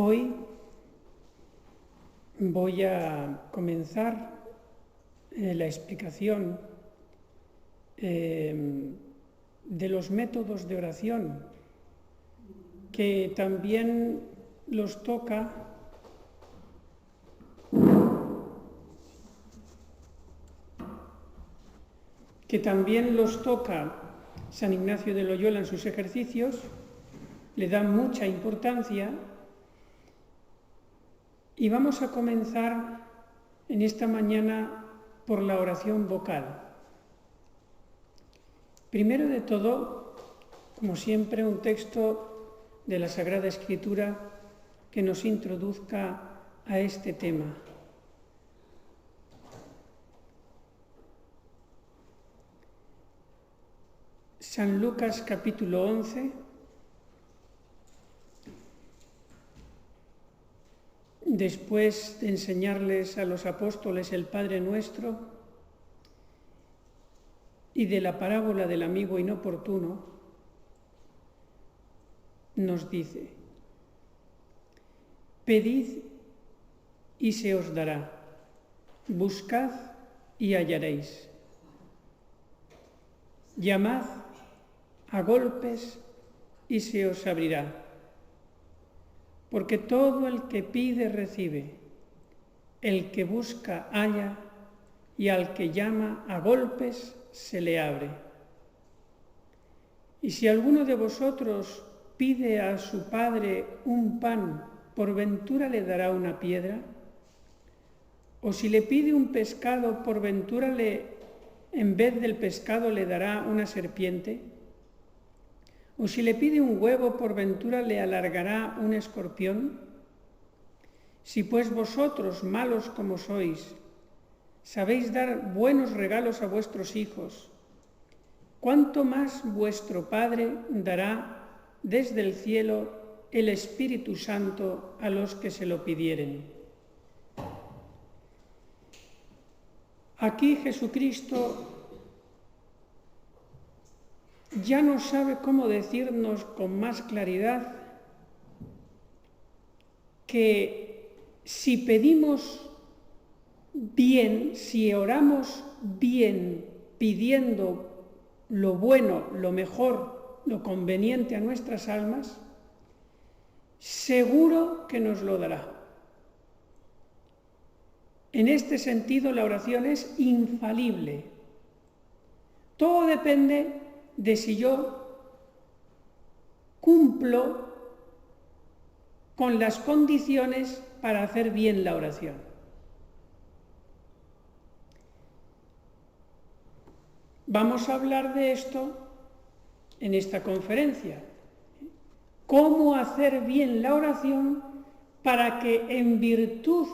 Hoy voy a comenzar la explicación de los métodos de oración, que también los toca San Ignacio de Loyola en sus ejercicios, le da mucha importancia. Y vamos a comenzar en esta mañana por la oración vocal. Primero de todo, como siempre, un texto de la Sagrada Escritura que nos introduzca a este tema. San Lucas capítulo 11, después de enseñarles a los apóstoles el Padre Nuestro y de la parábola del amigo inoportuno, nos dice: pedid y se os dará, buscad y hallaréis, llamad a golpes y se os abrirá. Porque todo el que pide recibe, el que busca halla, y al que llama a golpes se le abre. Y si alguno de vosotros pide a su padre un pan, ¿por ventura le dará una piedra? ¿O si le pide un pescado, por ventura en vez del pescado le dará una serpiente? ¿O si le pide un huevo, por ventura le alargará un escorpión? Si pues vosotros, malos como sois, sabéis dar buenos regalos a vuestros hijos, ¿cuánto más vuestro Padre dará desde el cielo el Espíritu Santo a los que se lo pidieren? Aquí Jesucristo ya no sabe cómo decirnos con más claridad que si pedimos bien, si oramos bien, pidiendo lo bueno, lo mejor, lo conveniente a nuestras almas, seguro que nos lo dará. En este sentido, la oración es infalible. Todo depende de si yo cumplo con las condiciones para hacer bien la oración. Vamos a hablar de esto en esta conferencia. ¿Cómo hacer bien la oración para que en virtud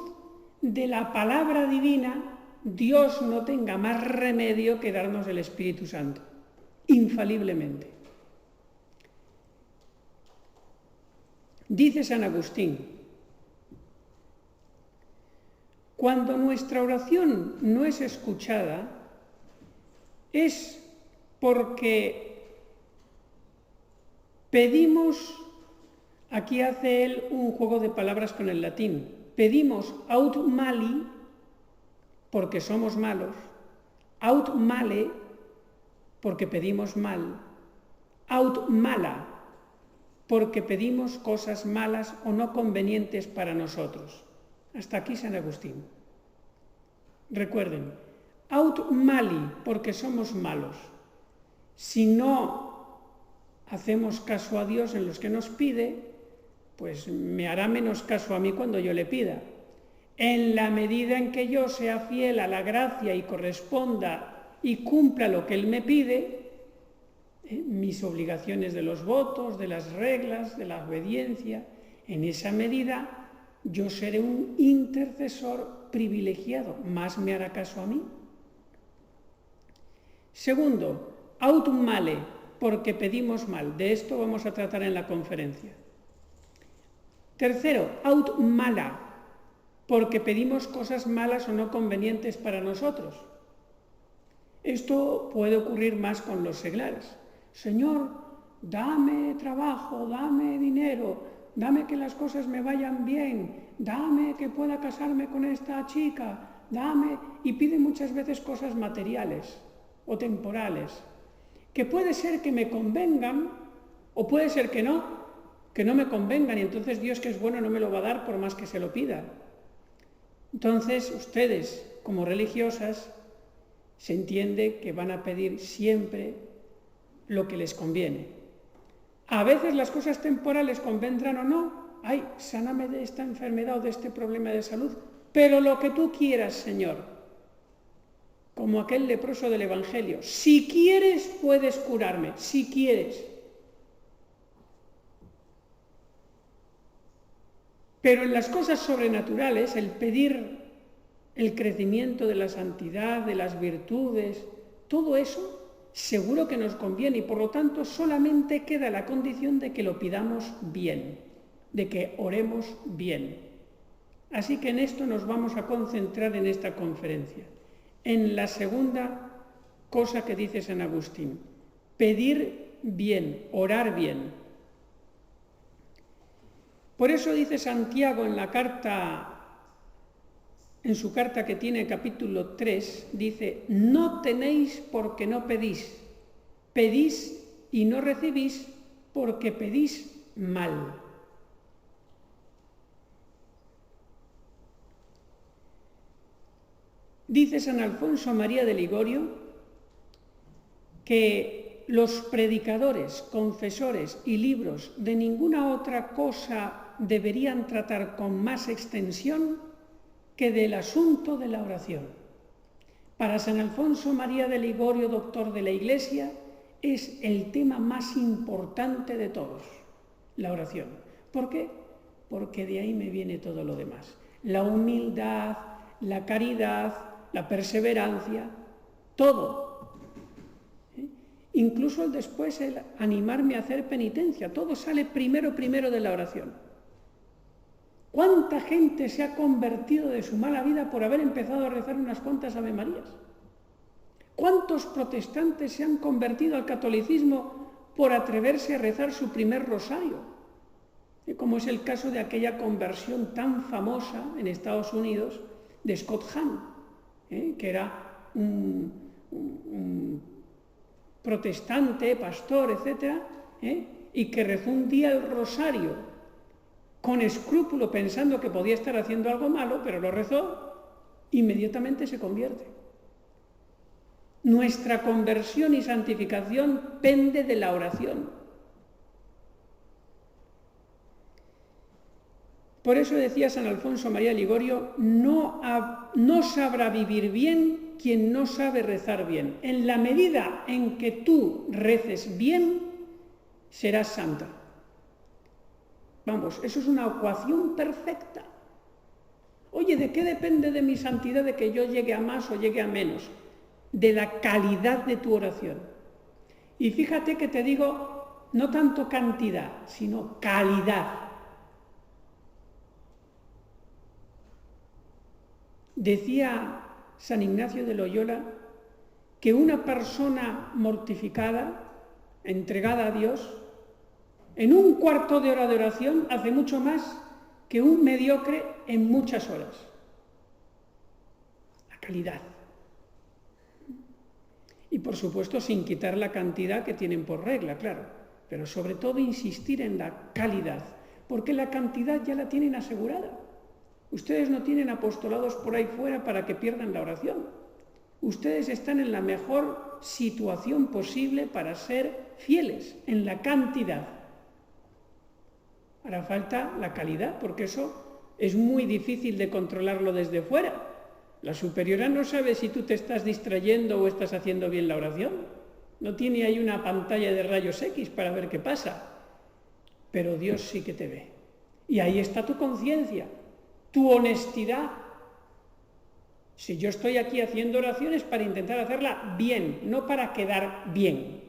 de la palabra divina Dios no tenga más remedio que darnos el Espíritu Santo? Infaliblemente. Dice San Agustín: cuando nuestra oración no es escuchada, es porque pedimos, aquí hace él un juego de palabras con el latín, pedimos aut mali, porque somos malos, aut male, porque pedimos mal, aut mala, porque pedimos cosas malas o no convenientes para nosotros. Hasta aquí San Agustín. Recuerden, aut mali, porque somos malos. Si no hacemos caso a Dios en los que nos pide, pues me hará menos caso a mí cuando yo le pida. En la medida en que yo sea fiel a la gracia y corresponda y cumpla lo que Él me pide, mis obligaciones de los votos, de las reglas, de la obediencia, en esa medida yo seré un intercesor privilegiado, más me hará caso a mí. Segundo, aut male, porque pedimos mal. De esto vamos a tratar en la conferencia. Tercero, aut mala, porque pedimos cosas malas o no convenientes para nosotros. Esto puede ocurrir más con los seglares. Señor, dame trabajo, dame dinero, dame que las cosas me vayan bien, dame que pueda casarme con esta chica, dame, y pide muchas veces cosas materiales o temporales, que puede ser que me convengan o puede ser que no me convengan, y entonces Dios, que es bueno, no me lo va a dar por más que se lo pida. Entonces ustedes, como religiosas, se entiende que van a pedir siempre lo que les conviene. A veces las cosas temporales convendrán o no. Ay, sáname de esta enfermedad o de este problema de salud, pero lo que tú quieras, Señor. Como aquel leproso del Evangelio. Si quieres, puedes curarme, si quieres. Pero en las cosas sobrenaturales, el pedir el crecimiento de la santidad, de las virtudes, todo eso seguro que nos conviene, y por lo tanto solamente queda la condición de que lo pidamos bien, de que oremos bien. Así que en esto nos vamos a concentrar en esta conferencia. En la segunda cosa que dice San Agustín, pedir bien, orar bien. Por eso dice Santiago en su carta que tiene capítulo 3, dice, no tenéis porque no pedís, pedís y no recibís porque pedís mal. Dice San Alfonso María de Ligorio que los predicadores, confesores y libros de ninguna otra cosa deberían tratar con más extensión que del asunto de la oración. Para San Alfonso María de Ligorio, doctor de la Iglesia, es el tema más importante de todos, la oración. ¿Por qué? Porque de ahí me viene todo lo demás. La humildad, la caridad, la perseverancia, todo. Incluso después el animarme a hacer penitencia, todo sale primero de la oración. ¿Cuánta gente se ha convertido de su mala vida por haber empezado a rezar unas cuantas Avemarías? ¿Cuántos protestantes se han convertido al catolicismo por atreverse a rezar su primer rosario? Como es el caso de aquella conversión tan famosa en Estados Unidos de Scott Hahn, que era un protestante, pastor, etc., y que rezó un día el rosario con escrúpulo, pensando que podía estar haciendo algo malo, pero lo rezó, inmediatamente se convierte. Nuestra conversión y santificación pende de la oración. Por eso decía San Alfonso María Ligorio, no sabrá vivir bien quien no sabe rezar bien. En la medida en que tú reces bien, serás santa. Vamos, eso es una ecuación perfecta. Oye, ¿de qué depende de mi santidad de que yo llegue a más o llegue a menos? De la calidad de tu oración. Y fíjate que te digo, no tanto cantidad, sino calidad. Decía San Ignacio de Loyola que una persona mortificada, entregada a Dios, en un cuarto de hora de oración hace mucho más que un mediocre en muchas horas. La calidad. Y por supuesto sin quitar la cantidad que tienen por regla, claro, pero sobre todo insistir en la calidad, porque la cantidad ya la tienen asegurada. Ustedes no tienen apostolados por ahí fuera para que pierdan la oración. Ustedes están en la mejor situación posible para ser fieles, en la cantidad. Hará falta la calidad, porque eso es muy difícil de controlarlo desde fuera. La superiora no sabe si tú te estás distrayendo o estás haciendo bien la oración. No tiene ahí una pantalla de rayos X para ver qué pasa. Pero Dios sí que te ve. Y ahí está tu conciencia, tu honestidad. Si yo estoy aquí haciendo oraciones para intentar hacerla bien, no para quedar bien.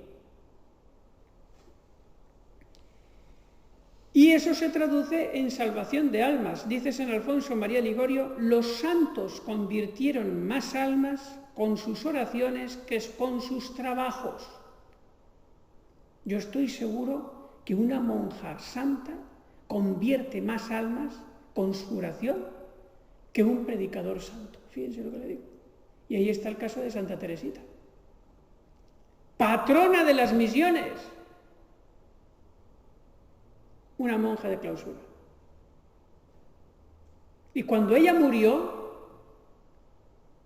Y eso se traduce en salvación de almas. Dice San Alfonso María Ligorio, los santos convirtieron más almas con sus oraciones que con sus trabajos. Yo estoy seguro que una monja santa convierte más almas con su oración que un predicador santo. Fíjense lo que le digo. Y ahí está el caso de Santa Teresita, patrona de las misiones, una monja de clausura. Y cuando ella murió,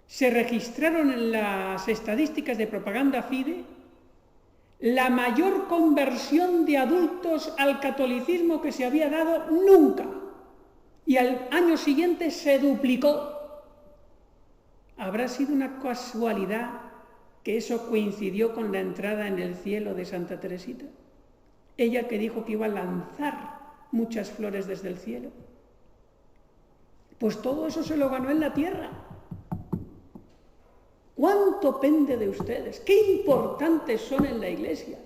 se registraron en las estadísticas de Propaganda Fide la mayor conversión de adultos al catolicismo que se había dado nunca. Y al año siguiente se duplicó. ¿Habrá sido una casualidad que eso coincidió con la entrada en el cielo de Santa Teresita? Ella que dijo que iba a lanzar muchas flores desde el cielo. Pues todo eso se lo ganó en la tierra. ¿Cuánto pende de ustedes? ¿Qué importantes son en la Iglesia?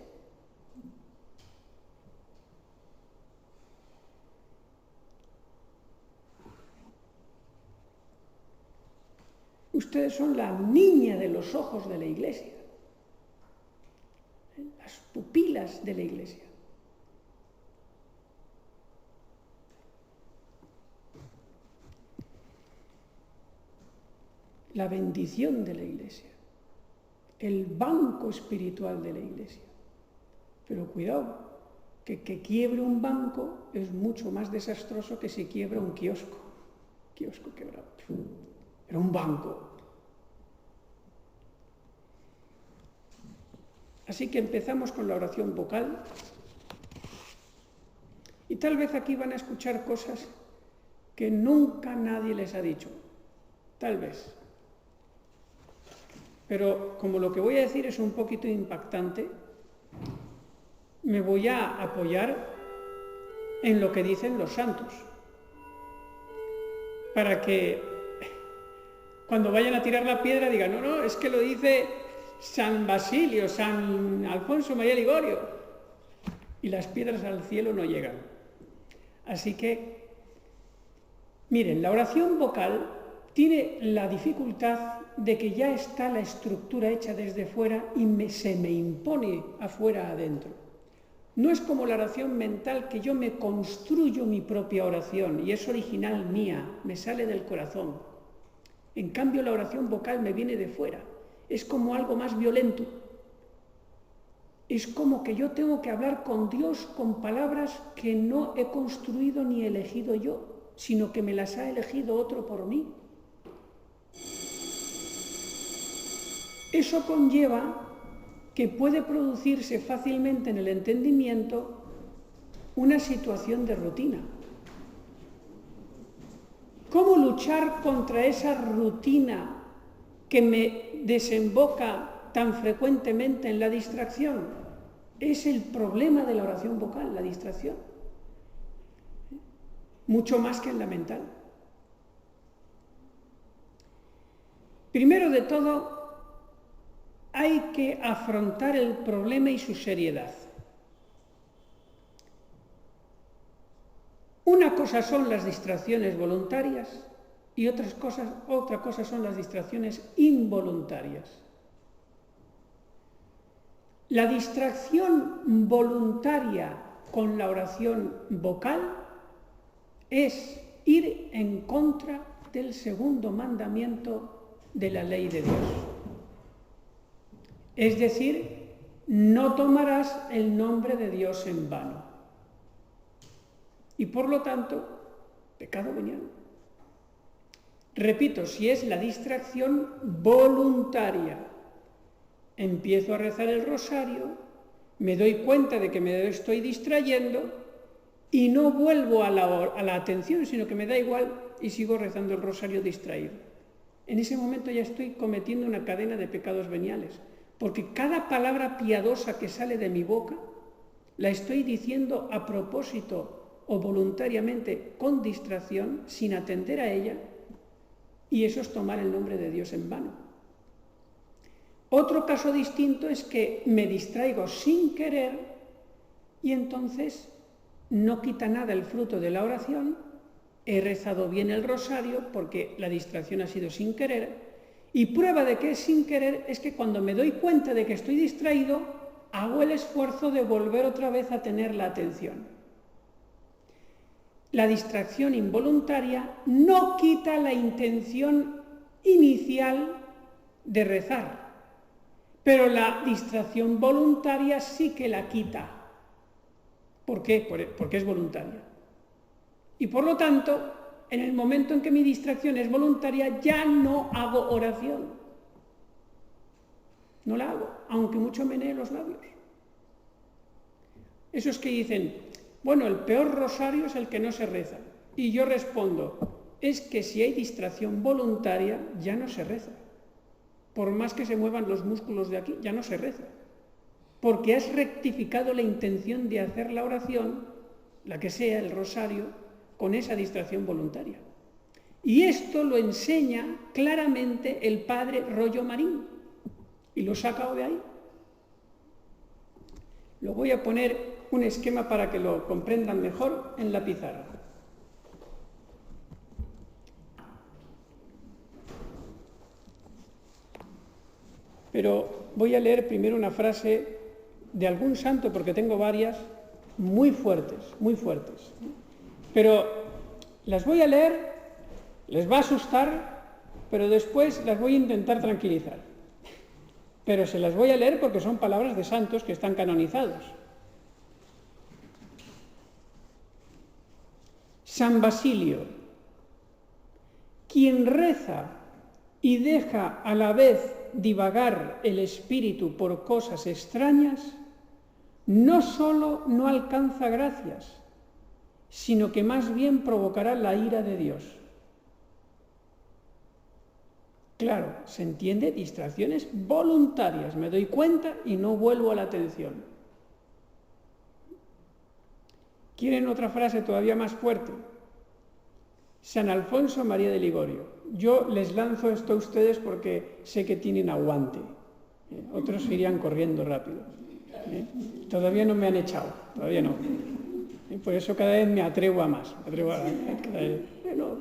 Ustedes son la niña de los ojos de la Iglesia, las pupilas de la Iglesia. La bendición de la Iglesia, el banco espiritual de la Iglesia. Pero cuidado, que quiebre un banco es mucho más desastroso que si quiebra un kiosco. Kiosco quebrado. Era un banco. Así que empezamos con la oración vocal. Y tal vez aquí van a escuchar cosas que nunca nadie les ha dicho. Tal vez. Pero como lo que voy a decir es un poquito impactante, me voy a apoyar en lo que dicen los santos, para que cuando vayan a tirar la piedra digan, no, es que lo dice San Basilio, San Alfonso María Ligorio, y las piedras al cielo no llegan. Así que, miren, la oración vocal tiene la dificultad de que ya está la estructura hecha desde fuera y se me impone afuera adentro. No es como la oración mental, que yo me construyo mi propia oración y es original mía, me sale del corazón. En cambio, la oración vocal me viene de fuera, es como algo más violento. Es como que yo tengo que hablar con Dios con palabras que no he construido ni elegido yo, sino que me las ha elegido otro por mí. Eso conlleva que puede producirse fácilmente en el entendimiento una situación de rutina. ¿Cómo luchar contra esa rutina que me desemboca tan frecuentemente en la distracción? Es el problema de la oración vocal, la distracción. Mucho más que en la mental. Primero de todo, hay que afrontar el problema y su seriedad. Una cosa son las distracciones voluntarias y otra cosa son las distracciones involuntarias. La distracción voluntaria con la oración vocal es ir en contra del segundo mandamiento de la ley de Dios. Es decir, no tomarás el nombre de Dios en vano. Y por lo tanto, pecado venial. Repito, si es la distracción voluntaria, empiezo a rezar el rosario, me doy cuenta de que me estoy distrayendo y no vuelvo a la atención, sino que me da igual y sigo rezando el rosario distraído. En ese momento ya estoy cometiendo una cadena de pecados veniales. Porque cada palabra piadosa que sale de mi boca la estoy diciendo a propósito o voluntariamente con distracción, sin atender a ella, y eso es tomar el nombre de Dios en vano. Otro caso distinto es que me distraigo sin querer y entonces no quita nada el fruto de la oración, he rezado bien el rosario porque la distracción ha sido sin querer. Y prueba de que es sin querer es que cuando me doy cuenta de que estoy distraído, hago el esfuerzo de volver otra vez a tener la atención. la distracción involuntaria no quita la intención inicial de rezar, pero la distracción voluntaria sí que la quita. ¿Por qué? Porque es voluntaria. Y por lo tanto, en el momento en que mi distracción es voluntaria, ya no hago oración. No la hago, aunque mucho menee los labios. Esos que dicen, bueno, el peor rosario es el que no se reza. Y yo respondo, es que si hay distracción voluntaria, ya no se reza. Por más que se muevan los músculos de aquí, ya no se reza. Porque has rectificado la intención de hacer la oración, la que sea, el rosario, con esa distracción voluntaria. Y esto lo enseña claramente el padre Rollo Marín. Y lo he sacado de ahí. Lo voy a poner un esquema para que lo comprendan mejor en la pizarra. Pero voy a leer primero una frase de algún santo, porque tengo varias, muy fuertes. Pero las voy a leer, les va a asustar, pero después las voy a intentar tranquilizar. Pero se las voy a leer porque son palabras de santos que están canonizados. San Basilio: quien reza y deja a la vez divagar el espíritu por cosas extrañas, no sólo no alcanza gracias, sino que más bien provocará la ira de Dios. Claro, se entiende, distracciones voluntarias, me doy cuenta y no vuelvo a la atención. ¿Quieren otra frase todavía más fuerte? San Alfonso María de Ligorio. Yo les lanzo esto a ustedes porque sé que tienen aguante. Otros irían corriendo rápido. Todavía no me han echado, todavía no. Por eso cada vez me atrevo a más. Bueno,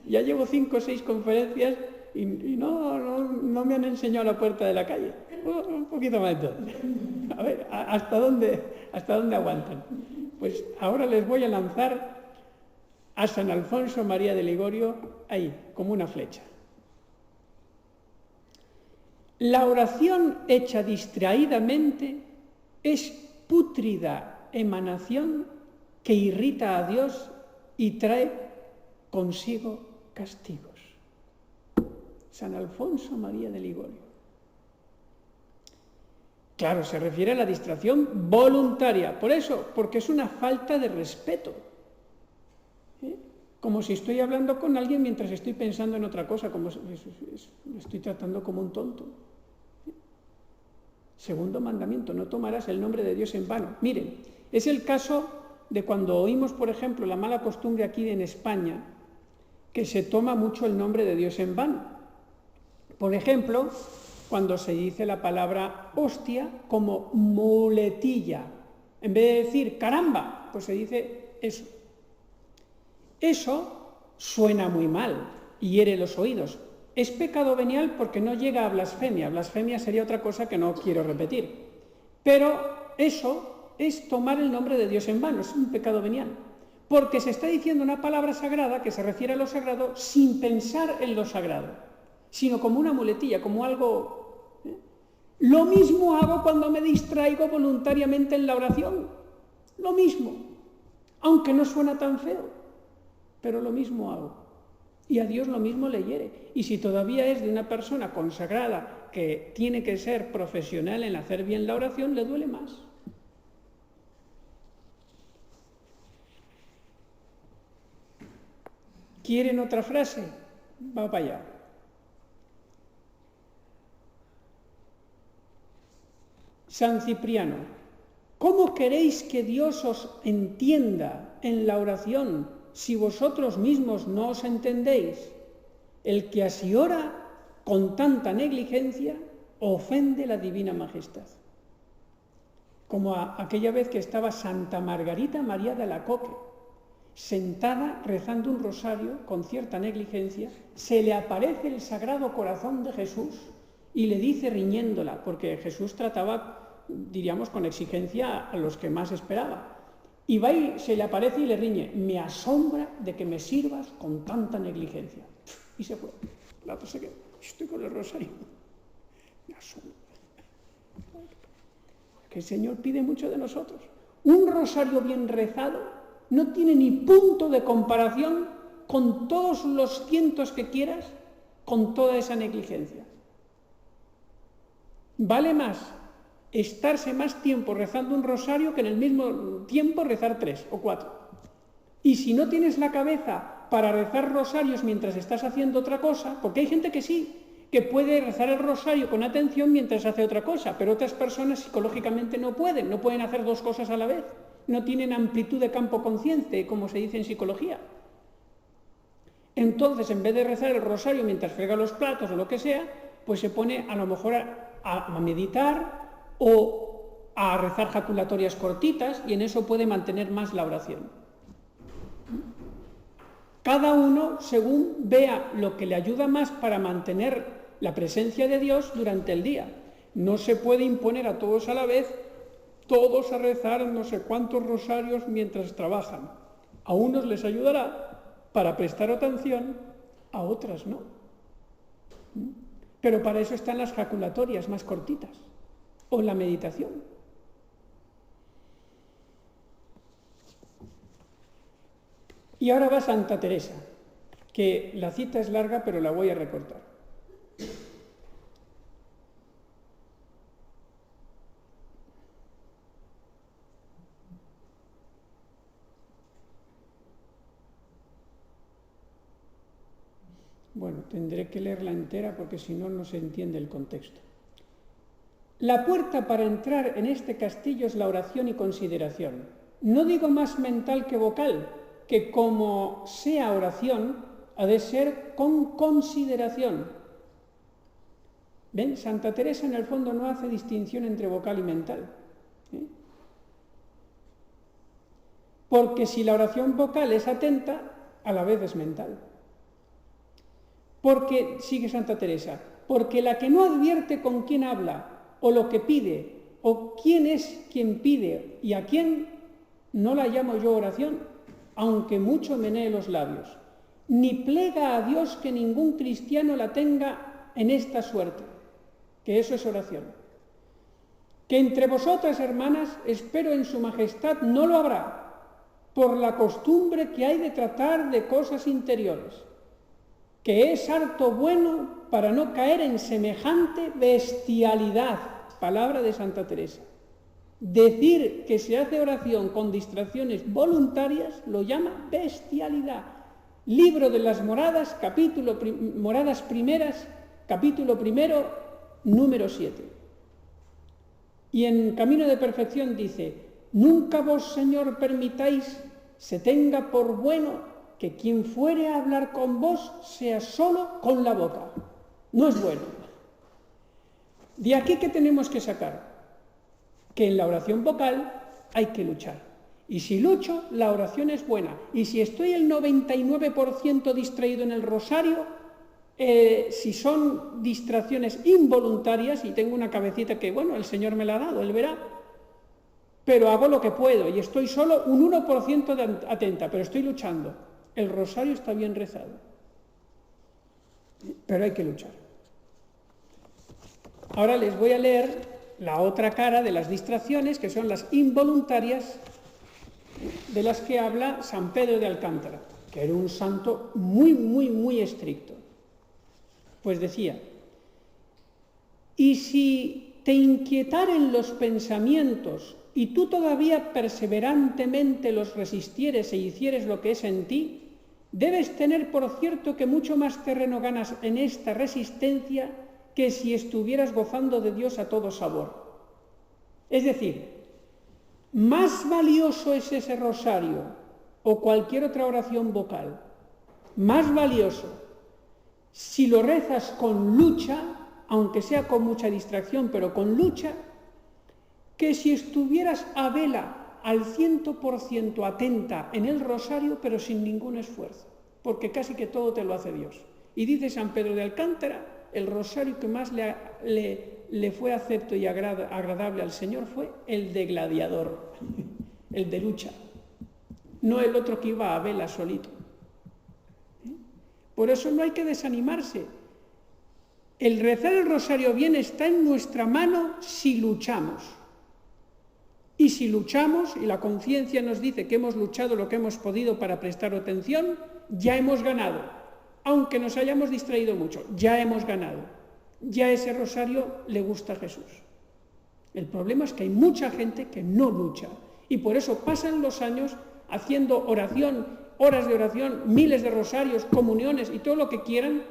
ya llevo 5 o 6 conferencias y no me han enseñado la puerta de la calle. Un poquito más entonces. A ver, ¿hasta dónde aguantan? Pues ahora les voy a lanzar a San Alfonso María de Ligorio ahí, como una flecha. La oración hecha distraídamente es pútrida emanación que irrita a Dios y trae consigo castigos. San Alfonso María de Ligorio. Claro, se refiere a la distracción voluntaria. Por eso, porque es una falta de respeto. Como si estoy hablando con alguien mientras estoy pensando en otra cosa, como me estoy tratando como un tonto. Segundo mandamiento, no tomarás el nombre de Dios en vano. Miren, es el caso de cuando oímos, por ejemplo, la mala costumbre aquí en España, que se toma mucho el nombre de Dios en vano. Por ejemplo, cuando se dice la palabra hostia como muletilla. En vez de decir caramba, pues se dice eso. Eso suena muy mal, hiere los oídos. Es pecado venial porque no llega a blasfemia. Blasfemia sería otra cosa que no quiero repetir. Pero eso es tomar el nombre de Dios en vano, es un pecado venial. Porque se está diciendo una palabra sagrada que se refiere a lo sagrado sin pensar en lo sagrado, sino como una muletilla, como algo... Lo mismo hago cuando me distraigo voluntariamente en la oración. Lo mismo, aunque no suena tan feo. Pero lo mismo hago. Y a Dios lo mismo le hiere. Y si todavía es de una persona consagrada que tiene que ser profesional en hacer bien la oración, le duele más. ¿Quieren otra frase? Va para allá. San Cipriano: ¿cómo queréis que Dios os entienda en la oración si vosotros mismos no os entendéis? El que así ora con tanta negligencia ofende la divina majestad. Como aquella vez que estaba Santa Margarita María de Alacoque, sentada rezando un rosario con cierta negligencia, se le aparece el Sagrado Corazón de Jesús y le dice riñéndola, porque Jesús trataba, diríamos, con exigencia a los que más esperaba. Y va y se le aparece y le riñe, me asombra de que me sirvas con tanta negligencia. Y se fue. La otra se quedó, estoy con el rosario. Me asombra. Que el Señor pide mucho de nosotros. Un rosario bien rezado no tiene ni punto de comparación con todos los cientos que quieras, con toda esa negligencia. Vale más estarse más tiempo rezando un rosario que en el mismo tiempo rezar 3 o 4. Y si no tienes la cabeza para rezar rosarios mientras estás haciendo otra cosa, porque hay gente que sí, que puede rezar el rosario con atención mientras hace otra cosa, pero otras personas psicológicamente no pueden hacer 2 cosas a la vez, no tienen amplitud de campo consciente, como se dice en psicología. Entonces, en vez de rezar el rosario mientras frega los platos o lo que sea, pues se pone a lo mejor a meditar o a rezar jaculatorias cortitas, y en eso puede mantener más la oración. Cada uno según vea lo que le ayuda más para mantener la presencia de Dios durante el día. No se puede imponer a todos a la vez, todos a rezar no sé cuántos rosarios mientras trabajan. A unos les ayudará para prestar atención, a otras no. Pero para eso están las jaculatorias más cortitas, o la meditación. Y ahora va Santa Teresa, que la cita es larga, pero la voy a recortar. Bueno, tendré que leerla entera porque si no, no se entiende el contexto. La puerta para entrar en este castillo es la oración y consideración. No digo más mental que vocal, que como sea oración, ha de ser con consideración. ¿Ven? Santa Teresa en el fondo no hace distinción entre vocal y mental. Porque si la oración vocal es atenta, a la vez es mental. Porque, sigue Santa Teresa, porque la que no advierte con quién habla, o lo que pide, o quién es quien pide y a quién, no la llamo yo oración, aunque mucho menee los labios, ni plega a Dios que ningún cristiano la tenga en esta suerte, que eso es oración. Que entre vosotras, hermanas, espero en su majestad, no lo habrá, por la costumbre que hay de tratar de cosas interiores, que es harto bueno para no caer en semejante bestialidad, palabra de Santa Teresa. Decir que se hace oración con distracciones voluntarias lo llama bestialidad. Libro de las Moradas, Moradas Primeras, capítulo 1, número 7. Y en Camino de Perfección dice, nunca vos, Señor, permitáis se tenga por bueno que quien fuere a hablar con vos sea solo con la boca. No es bueno. De aquí, ¿qué tenemos que sacar? Que en la oración vocal hay que luchar. Y si lucho, la oración es buena. Y si estoy el 99% distraído en el rosario, si son distracciones involuntarias, y tengo una cabecita que, bueno, el Señor me la ha dado, Él verá, pero hago lo que puedo y estoy solo un 1% atenta, pero estoy luchando. El rosario está bien rezado, pero hay que luchar. Ahora les voy a leer la otra cara de las distracciones, que son las involuntarias, de las que habla San Pedro de Alcántara, que era un santo muy, muy, muy estricto. Pues decía, y si te inquietaren los pensamientos y tú todavía perseverantemente los resistieres e hicieres lo que es en ti, debes tener por cierto que mucho más terreno ganas en esta resistencia que si estuvieras gozando de Dios a todo sabor. Es decir, más valioso es ese rosario o cualquier otra oración vocal, más valioso si lo rezas con lucha, aunque sea con mucha distracción, pero con lucha, que si estuvieras a vela al 100% atenta en el rosario, pero sin ningún esfuerzo, porque casi que todo te lo hace Dios. Y dice San Pedro de Alcántara, el rosario que más le fue acepto y agradable al Señor fue el de gladiador, el de lucha. no el otro que iba a vela solito. Por eso no hay que desanimarse. El rezar el rosario bien está en nuestra mano si luchamos. Y si luchamos, y la conciencia nos dice que hemos luchado lo que hemos podido para prestar atención, ya hemos ganado. Aunque nos hayamos distraído mucho, ya hemos ganado. Ya ese rosario le gusta a Jesús. El problema es que hay mucha gente que no lucha. Y por eso pasan los años haciendo oración, horas de oración, miles de rosarios, comuniones y todo lo que quieran,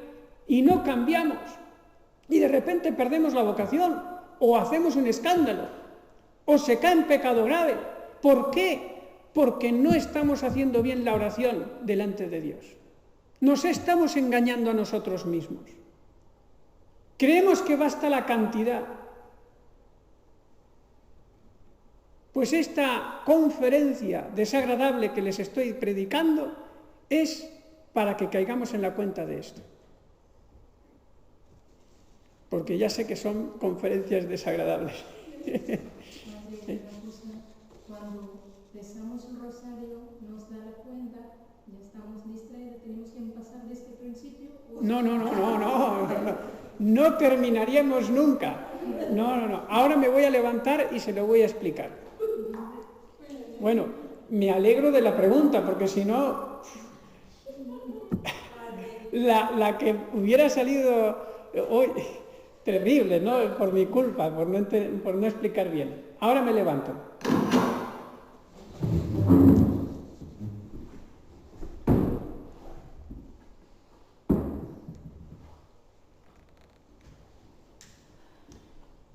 y no cambiamos. Y de repente perdemos la vocación, o hacemos un escándalo, o se cae en pecado grave. ¿Por qué? Porque no estamos haciendo bien la oración delante de Dios. Nos estamos engañando a nosotros mismos. Creemos que basta la cantidad. Pues esta conferencia desagradable que les estoy predicando es para que caigamos en la cuenta de esto. Porque ya sé que son conferencias desagradables. Cuando rezamos el rosario nos da la cuenta, ya estamos distraídos, tenemos que pasar de este principio. No terminaríamos nunca. No. Ahora me voy a levantar y se lo voy a explicar. Bueno, me alegro de la pregunta, porque si no, la que hubiera salido hoy, terrible, ¿no? Por mi culpa, por no explicar bien. Ahora me levanto.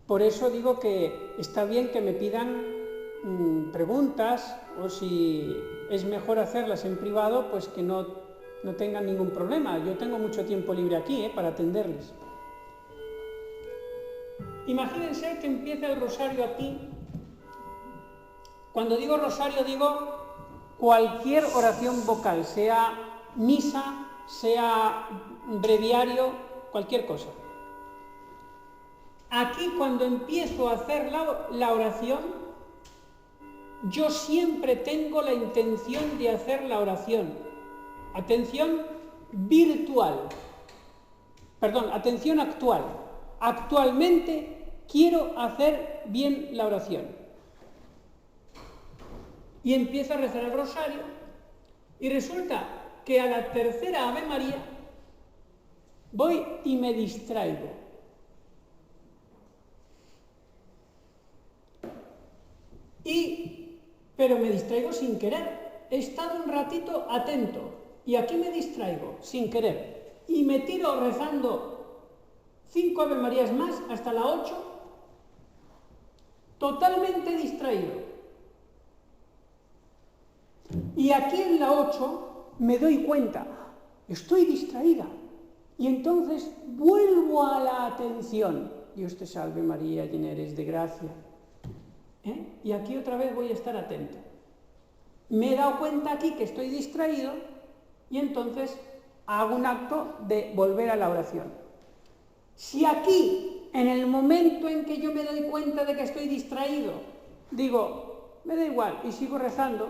Por eso digo que está bien que me pidan preguntas, o si es mejor hacerlas en privado, pues que no tengan ningún problema. Yo tengo mucho tiempo libre aquí para atenderles. Imagínense que empieza el rosario aquí. Cuando digo rosario digo cualquier oración vocal, sea misa, sea breviario, cualquier cosa. Aquí cuando empiezo a hacer la oración, yo siempre tengo la intención de hacer la oración. Atención actual. Actualmente quiero hacer bien la oración. Y empiezo a rezar el rosario, y resulta que a la tercera Ave María voy y me distraigo. Pero me distraigo sin querer. He estado un ratito atento y aquí me distraigo sin querer. Y me tiro rezando 5 Ave Marías más hasta la 8, totalmente distraído. Y aquí en la 8 me doy cuenta, estoy distraída. Y entonces vuelvo a la atención. Dios te salve María, llena eres de gracia. Y aquí otra vez voy a estar atento. Me he dado cuenta aquí que estoy distraído y entonces hago un acto de volver a la oración. Si aquí, en el momento en que yo me doy cuenta de que estoy distraído, digo, me da igual y sigo rezando,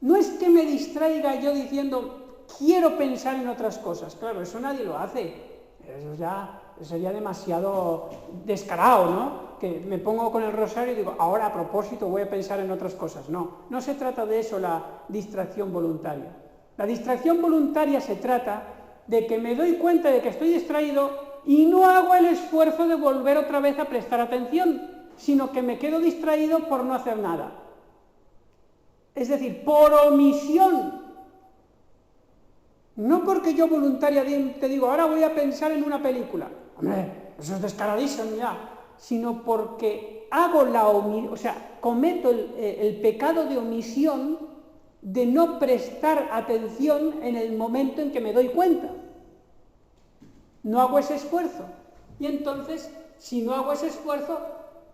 no es que me distraiga yo diciendo, quiero pensar en otras cosas. Claro, eso nadie lo hace. Eso ya sería demasiado descarado, ¿no? Que me pongo con el rosario y digo, ahora a propósito voy a pensar en otras cosas. No se trata de eso la distracción voluntaria. La distracción voluntaria se trata de que me doy cuenta de que estoy distraído y no hago el esfuerzo de volver otra vez a prestar atención, sino que me quedo distraído por no hacer nada. Es decir, por omisión. No porque yo voluntariamente digo, ahora voy a pensar en una película. Hombre, eso es descaradísimo ya. Sino porque hago cometo el pecado de omisión de no prestar atención en el momento en que me doy cuenta. No hago ese esfuerzo. Y entonces, si no hago ese esfuerzo,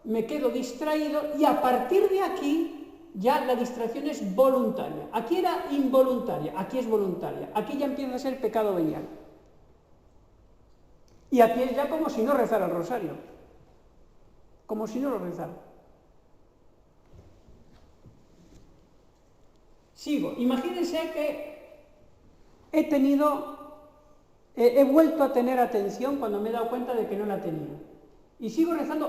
me quedo distraído y a partir de aquí ya la distracción es voluntaria. Aquí era involuntaria, aquí es voluntaria. Aquí ya empieza a ser pecado venial. Y aquí es ya como si no rezara el rosario. Como si no lo rezara. Sigo. Imagínense que he vuelto a tener atención cuando me he dado cuenta de que no la tenía. Y sigo rezando,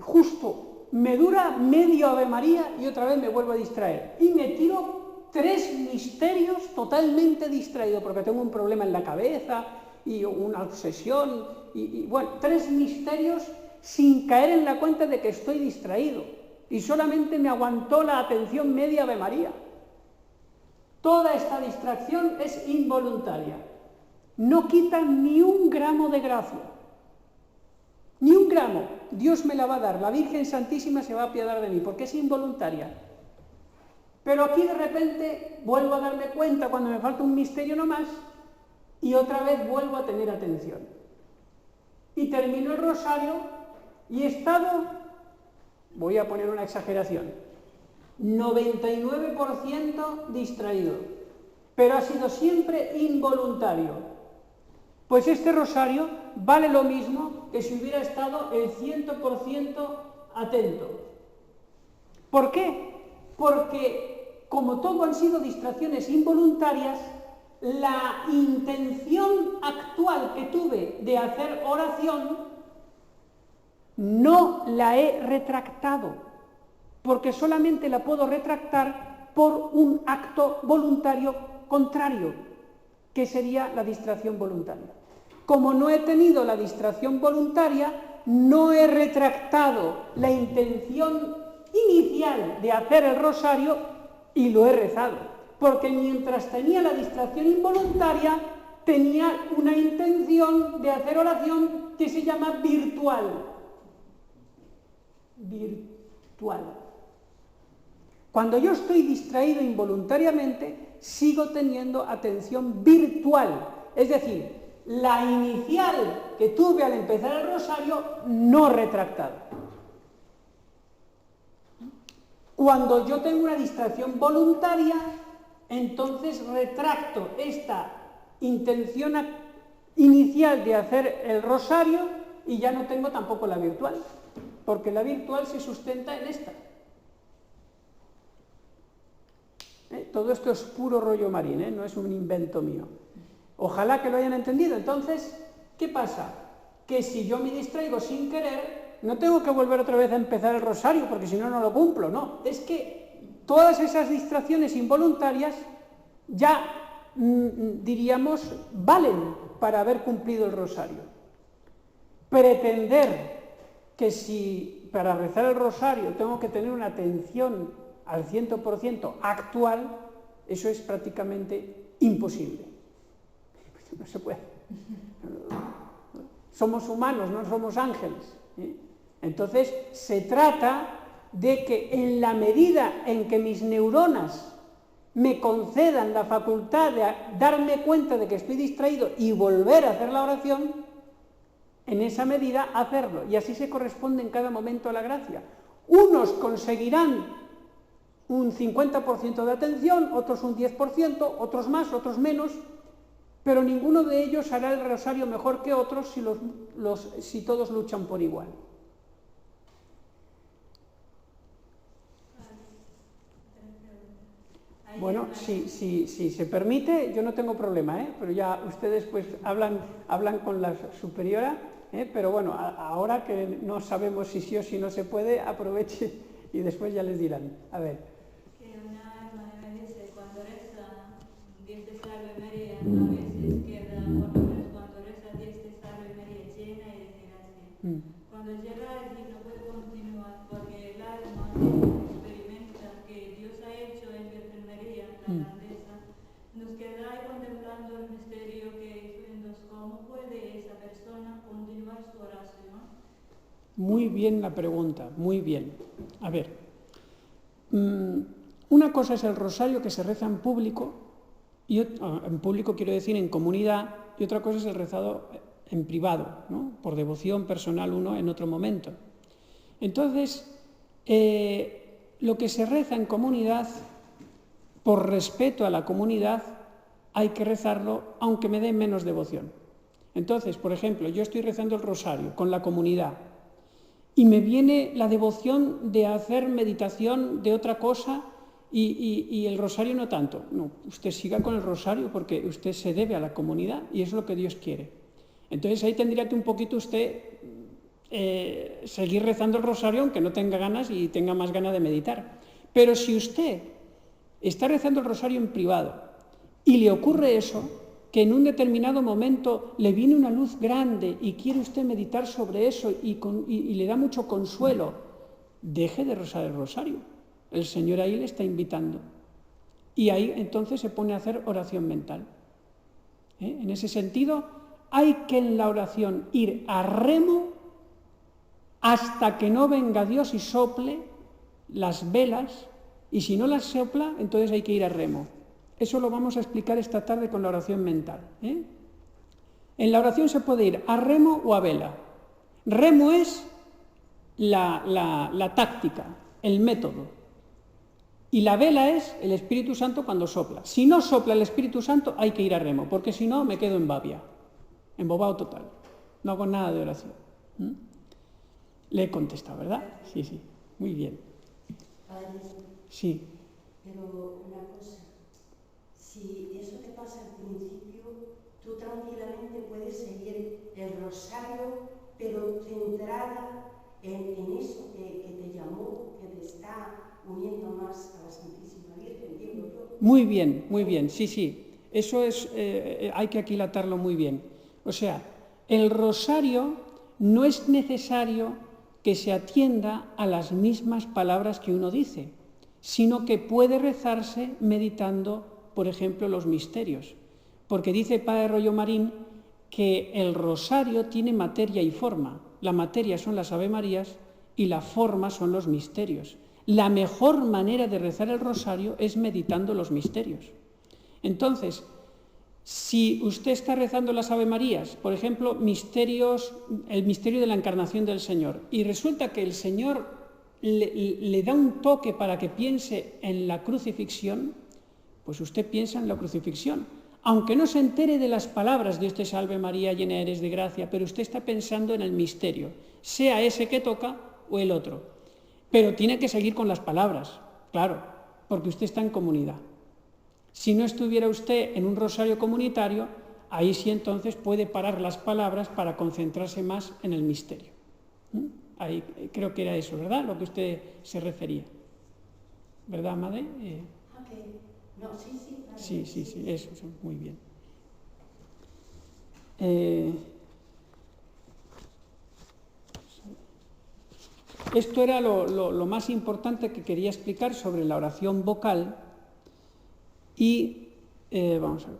justo, me dura medio Ave María y otra vez me vuelvo a distraer. Y me tiro 3 misterios totalmente distraído, porque tengo un problema en la cabeza y una obsesión, y bueno, 3 misterios sin caer en la cuenta de que estoy distraído. Y solamente me aguantó la atención media Ave María. Toda esta distracción es involuntaria. No quita ni un gramo de gracia. Ni un gramo. Dios me la va a dar. La Virgen Santísima se va a apiadar de mí, porque es involuntaria. Pero aquí de repente vuelvo a darme cuenta cuando me falta un misterio nomás y otra vez vuelvo a tener atención. Y termino el rosario y he estado, voy a poner una exageración, 99% distraído, pero ha sido siempre involuntario. Pues este rosario vale lo mismo que si hubiera estado el 100% atento. ¿Por qué? Porque, como todo han sido distracciones involuntarias, la intención actual que tuve de hacer oración no la he retractado, porque solamente la puedo retractar por un acto voluntario contrario, que sería la distracción voluntaria. Como no he tenido la distracción voluntaria, no he retractado la intención inicial de hacer el rosario y lo he rezado, porque mientras tenía la distracción involuntaria, tenía una intención de hacer oración que se llama virtual. Virtual. Cuando yo estoy distraído involuntariamente, sigo teniendo atención virtual, es decir, la inicial que tuve al empezar el rosario, no retractada. Cuando yo tengo una distracción voluntaria, entonces retracto esta intención inicial de hacer el rosario y ya no tengo tampoco la virtual, porque la virtual se sustenta en esta. Todo esto es puro rollo marín, no es un invento mío. Ojalá que lo hayan entendido. Entonces, ¿qué pasa? Que si yo me distraigo sin querer, no tengo que volver otra vez a empezar el rosario, porque si no, no lo cumplo, no. Es que todas esas distracciones involuntarias ya, diríamos, valen para haber cumplido el rosario. Pretender que si para rezar el rosario tengo que tener una atención al 100% actual, eso es prácticamente imposible. No se puede. Somos humanos, no somos ángeles. Entonces, se trata de que en la medida en que mis neuronas me concedan la facultad de darme cuenta de que estoy distraído y volver a hacer la oración, en esa medida hacerlo. Y así se corresponde en cada momento a la gracia. Unos conseguirán un 50% de atención, otros un 10%, otros más, otros menos, pero ninguno de ellos hará el rosario mejor que otros si todos luchan por igual. Bueno, si se permite, yo no tengo problema, pero ya ustedes pues hablan con la superiora, pero bueno, ahora que no sabemos si sí o si no se puede, aproveche y después ya les dirán. A ver. Que una hermana me dice, cuando reza Dios te salve María, a veces queda por nombres cuando reza Dios te salve María, llena y de gracia. Cuando llega allí no puede continuar porque el alma experimenta que Dios ha hecho en Virgen María la grandeza. Nos queda ahí contemplando el misterio que hizo en Dios. ¿Cómo puede esa persona continuar su oración? Muy bien la pregunta, muy bien. A ver, una cosa es el rosario que se reza en público, y en público quiero decir en comunidad, y otra cosa es el rezado en privado, ¿no? Por devoción personal uno en otro momento. Entonces, lo que se reza en comunidad, por respeto a la comunidad, hay que rezarlo aunque me dé menos devoción. Entonces, por ejemplo, yo estoy rezando el rosario con la comunidad y me viene la devoción de hacer meditación de otra cosa y el rosario no tanto. No, usted siga con el rosario porque usted se debe a la comunidad y es lo que Dios quiere. Entonces ahí tendría que un poquito usted seguir rezando el rosario aunque no tenga ganas y tenga más ganas de meditar. Pero si usted está rezando el rosario en privado y le ocurre eso, que en un determinado momento le viene una luz grande y quiere usted meditar sobre eso y le da mucho consuelo, deje de rezar el rosario. El Señor ahí le está invitando. Y ahí entonces se pone a hacer oración mental. En ese sentido, hay que en la oración ir a remo hasta que no venga Dios y sople las velas, y si no las sopla, entonces hay que ir a remo. Eso lo vamos a explicar esta tarde con la oración mental. En la oración se puede ir a remo o a vela. Remo es la táctica, el método. Y la vela es el Espíritu Santo cuando sopla. Si no sopla el Espíritu Santo, hay que ir a remo, porque si no me quedo en babia, embobado total. No hago nada de oración. Le he contestado, ¿verdad? Sí, sí. Muy bien. Padre, sí. Pero una cosa, si eso te pasa al principio, tú tranquilamente puedes seguir el rosario, pero centrada en eso que te llamó, que te está uniendo más a la Santísima Virgen, digo yo. Muy bien, sí, sí. Eso es, hay que aquilatarlo muy bien. O sea, el rosario no es necesario que se atienda a las mismas palabras que uno dice, sino que puede rezarse meditando, por ejemplo, los misterios. Porque dice el Padre Rollo Marín que el rosario tiene materia y forma. La materia son las Ave Marías y la forma son los misterios. La mejor manera de rezar el rosario es meditando los misterios. Entonces, si usted está rezando las Ave Marías, por ejemplo, el misterio de la encarnación del Señor, y resulta que el Señor le da un toque para que piense en la crucifixión, pues usted piensa en la crucifixión. Aunque no se entere de las palabras, Dios te salve María, llena eres de gracia, pero usted está pensando en el misterio, sea ese que toca o el otro. Pero tiene que seguir con las palabras, claro, porque usted está en comunidad. Si no estuviera usted en un rosario comunitario, ahí sí entonces puede parar las palabras para concentrarse más en el misterio. Ahí creo que era eso, ¿verdad? Lo que usted se refería. ¿Verdad, Madre? No, sí, claro. Sí, eso, muy bien. Esto era lo más importante que quería explicar sobre la oración vocal y vamos a ver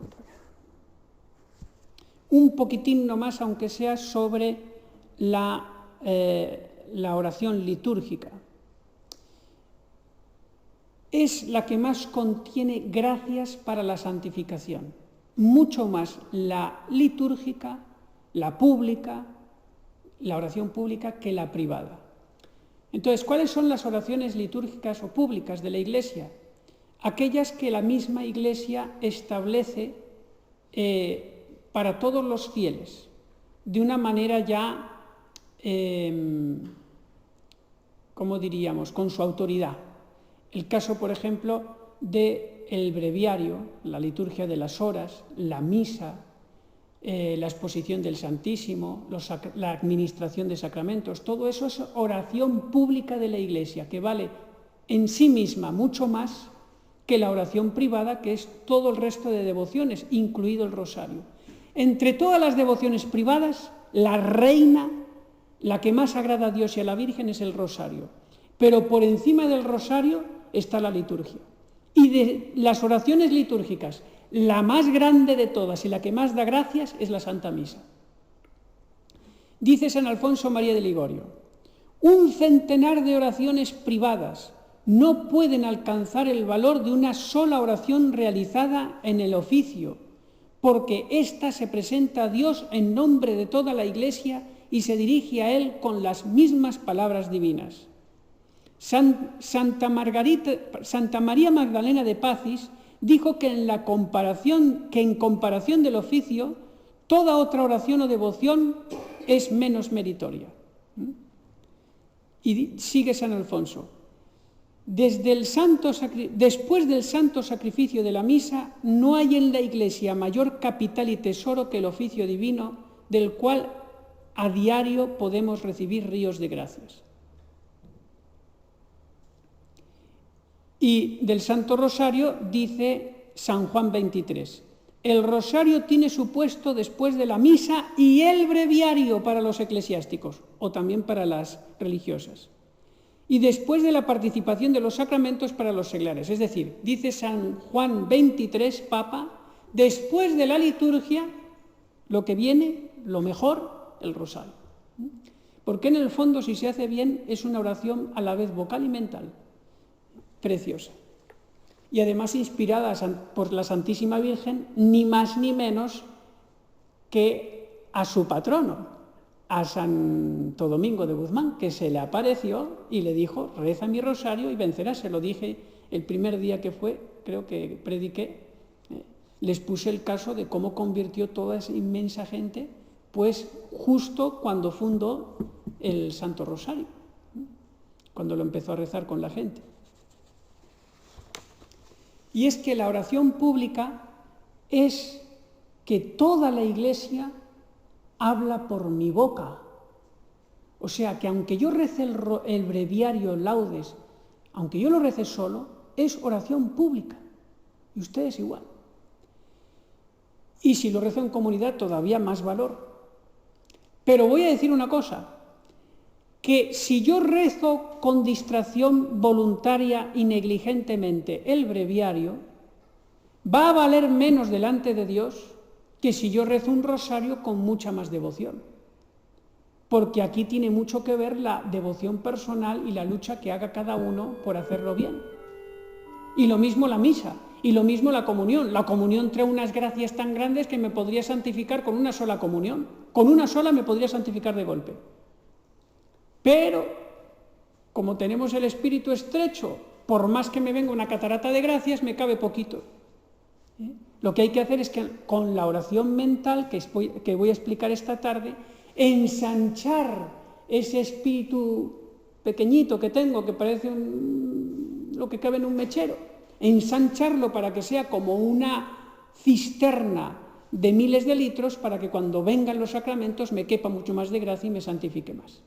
un poquitín nomás, aunque sea sobre la oración litúrgica. Es la que más contiene gracias para la santificación, mucho más la litúrgica, la pública, la oración pública que la privada. Entonces, ¿cuáles son las oraciones litúrgicas o públicas de la Iglesia? Aquellas que la misma Iglesia establece para todos los fieles, de una manera ya, ¿cómo diríamos?, con su autoridad. El caso, por ejemplo, del breviario, la liturgia de las horas, la misa, la exposición del Santísimo, la administración de sacramentos, todo eso es oración pública de la Iglesia, que vale en sí misma mucho más que la oración privada, que es todo el resto de devociones, incluido el rosario. Entre todas las devociones privadas, la reina, la que más agrada a Dios y a la Virgen, es el rosario. Pero por encima del rosario está la liturgia. Y de las oraciones litúrgicas, la más grande de todas y la que más da gracias es la Santa Misa. Dice San Alfonso María de Ligorio: un centenar de oraciones privadas no pueden alcanzar el valor de una sola oración realizada en el oficio, porque ésta se presenta a Dios en nombre de toda la Iglesia y se dirige a Él con las mismas palabras divinas. Santa María Magdalena de Pacis dijo que en comparación del oficio, toda otra oración o devoción es menos meritoria. Y sigue San Alfonso: Después del santo sacrificio de la misa, no hay en la Iglesia mayor capital y tesoro que el oficio divino, del cual a diario podemos recibir ríos de gracias. Y del Santo Rosario dice San Juan 23, el rosario tiene su puesto después de la misa y el breviario para los eclesiásticos, o también para las religiosas. Y después de la participación de los sacramentos para los seglares. Es decir, dice San Juan 23, Papa, después de la liturgia, lo que viene, lo mejor, el rosario. Porque en el fondo, si se hace bien, es una oración a la vez vocal y mental. Preciosa. Y además inspirada por la Santísima Virgen, ni más ni menos que a su patrono, a Santo Domingo de Guzmán, que se le apareció y le dijo, reza mi rosario y vencerás. Se lo dije el primer día que fue, creo que prediqué, les puse el caso de cómo convirtió toda esa inmensa gente, pues justo cuando fundó el Santo Rosario, cuando lo empezó a rezar con la gente. Y es que la oración pública es que toda la Iglesia habla por mi boca. O sea, que aunque yo rece el breviario, laudes, aunque yo lo rece solo, es oración pública. Y ustedes igual. Y si lo rezo en comunidad, todavía más valor. Pero voy a decir una cosa, que si yo rezo con distracción voluntaria y negligentemente el breviario, va a valer menos delante de Dios que si yo rezo un rosario con mucha más devoción. Porque aquí tiene mucho que ver la devoción personal y la lucha que haga cada uno por hacerlo bien. Y lo mismo la misa, y lo mismo la comunión. La comunión trae unas gracias tan grandes que me podría santificar con una sola comunión. Con una sola me podría santificar de golpe. Pero, como tenemos el espíritu estrecho, por más que me venga una catarata de gracias, me cabe poquito. Lo que hay que hacer es que con la oración mental, que voy a explicar esta tarde, ensanchar ese espíritu pequeñito que tengo, que parece lo que cabe en un mechero, ensancharlo para que sea como una cisterna de miles de litros, para que cuando vengan los sacramentos me quepa mucho más de gracia y me santifique más.